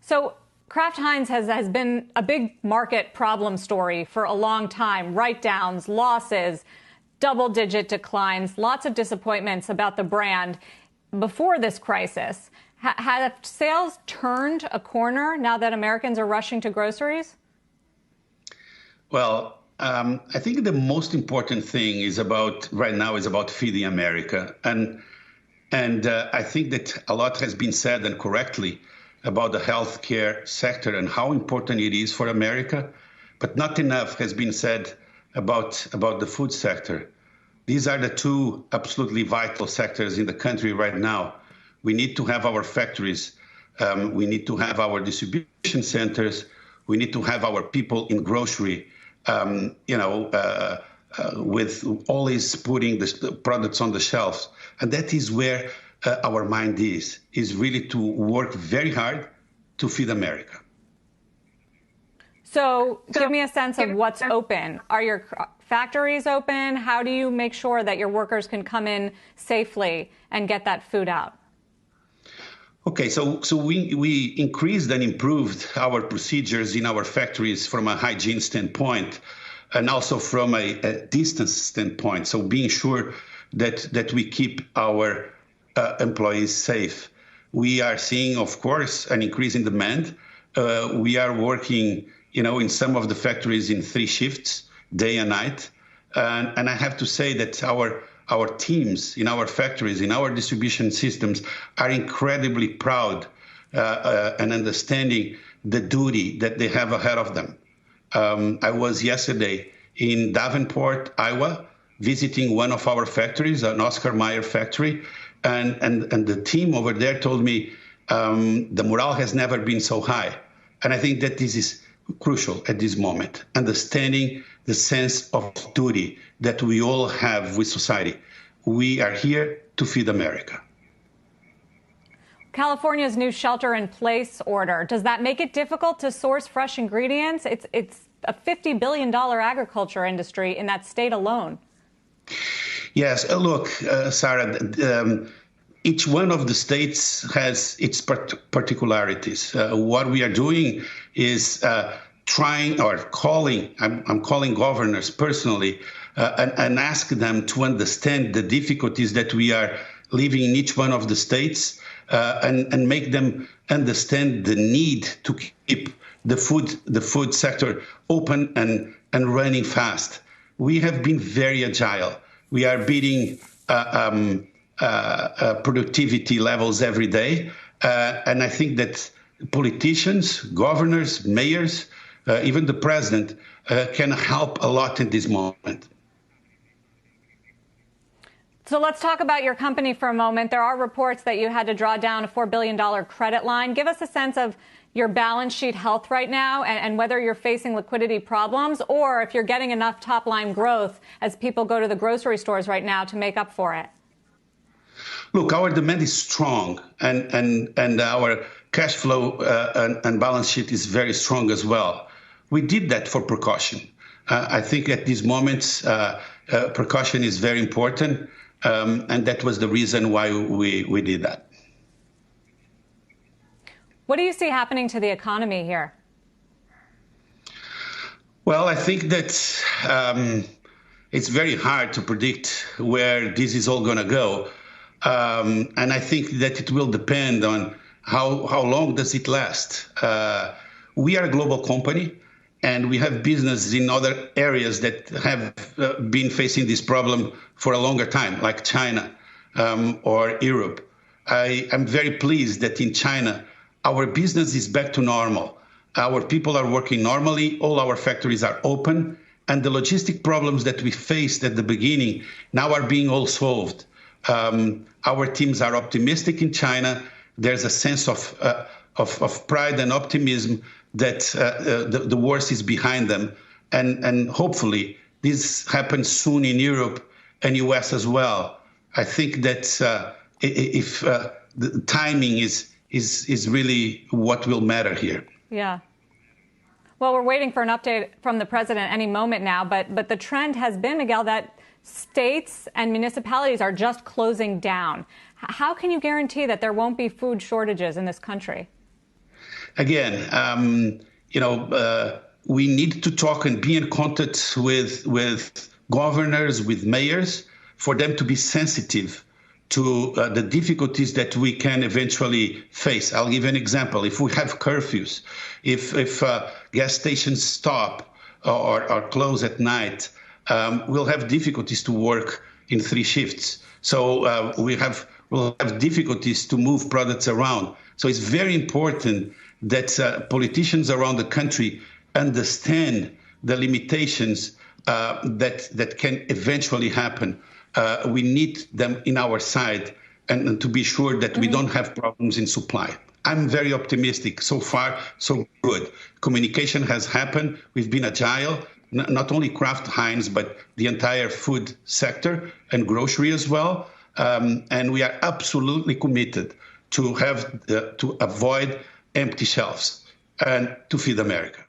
So Kraft Heinz has been a big market problem story for a long time. Write-downs, losses, double-digit declines, lots of disappointments about the brand before this crisis. Have sales turned a corner now that Americans are rushing to groceries? Well, I think the most important thing right now is about feeding America. And I think that a lot has been said, and correctly, about the healthcare sector and how important it is for America, but not enough has been said about the food sector. These are the two absolutely vital sectors in the country right now. We need to have our factories. We need to have our distribution centers. We need to have our people in grocery, with always putting the products on the shelves. And that is where our mind is really to work very hard to feed America. So give me a sense of what's open. Are your factories open? How do you make sure that your workers can come in safely and get that food out? Okay, so we increased and improved our procedures in our factories from a hygiene standpoint and also from a distance standpoint. So being sure that we keep our employees safe. We are seeing, of course, an increase in demand. We are working, in some of the factories in 3 shifts, day and night. And I have to say that our teams in our factories, in our distribution systems, are incredibly proud and understanding the duty that they have ahead of them. I was yesterday in Davenport, Iowa, visiting one of our factories, an Oscar Mayer factory, and the team over there told me the morale has never been so high. And I think that this is crucial at this moment, understanding the sense of duty that we all have with society. We are here to feed America. California's new shelter-in-place order, does that make it difficult to source fresh ingredients? It's a $50 billion agriculture industry in that state alone. Yes, look, Sara, each one of the states has its particularities. What we are doing is I'm calling governors personally and ask them to understand the difficulties that we are living in each one of the states and make them understand the need to keep the food sector open and running fast. We have been very agile. We are beating productivity levels every day. And I think that politicians, governors, mayors, even the president can help a lot in this moment. So let's talk about your company for a moment. There are reports that you had to draw down a $4 billion credit line. Give us a sense of your balance sheet health right now and whether you're facing liquidity problems or if you're getting enough top line growth as people go to the grocery stores right now to make up for it. Look, our demand is strong and our cash flow and balance sheet is very strong as well. We did that for precaution. I think at these moments, precaution is very important. And that was the reason why we did that. What do you see happening to the economy here? Well, I think that it's very hard to predict where this is all going to go. And I think that it will depend on how long does it last. We are a global company, and we have business in other areas that have been facing this problem for a longer time, like China or Europe. I am very pleased that in China, our business is back to normal. Our people are working normally. All our factories are open. And the logistic problems that we faced at the beginning now are being all solved. Our teams are optimistic in China. There's a sense of pride and optimism that the worst is behind them. And hopefully this happens soon in Europe and US as well. I think that if the timing is really what will matter here. Yeah. Well, we're waiting for an update from the president any moment now, but the trend has been, Miguel, that states and municipalities are just closing down. How can you guarantee that there won't be food shortages in this country? again, we need to talk and be in contact with governors, with mayors, for them to be sensitive to the difficulties that we can eventually face. I'll give you an example. If we have curfews, if gas stations stop or close at night, we'll have difficulties to work in 3 shifts. So we'll have difficulties to move products around. So it's very important that politicians around the country understand the limitations that can eventually happen. We need them in our side and to be sure that we don't have problems in supply. I'm very optimistic. So far, so good. Communication has happened. We've been agile, not only Kraft Heinz, but the entire food sector and grocery as well. And we are absolutely committed to avoid empty shelves and to feed America.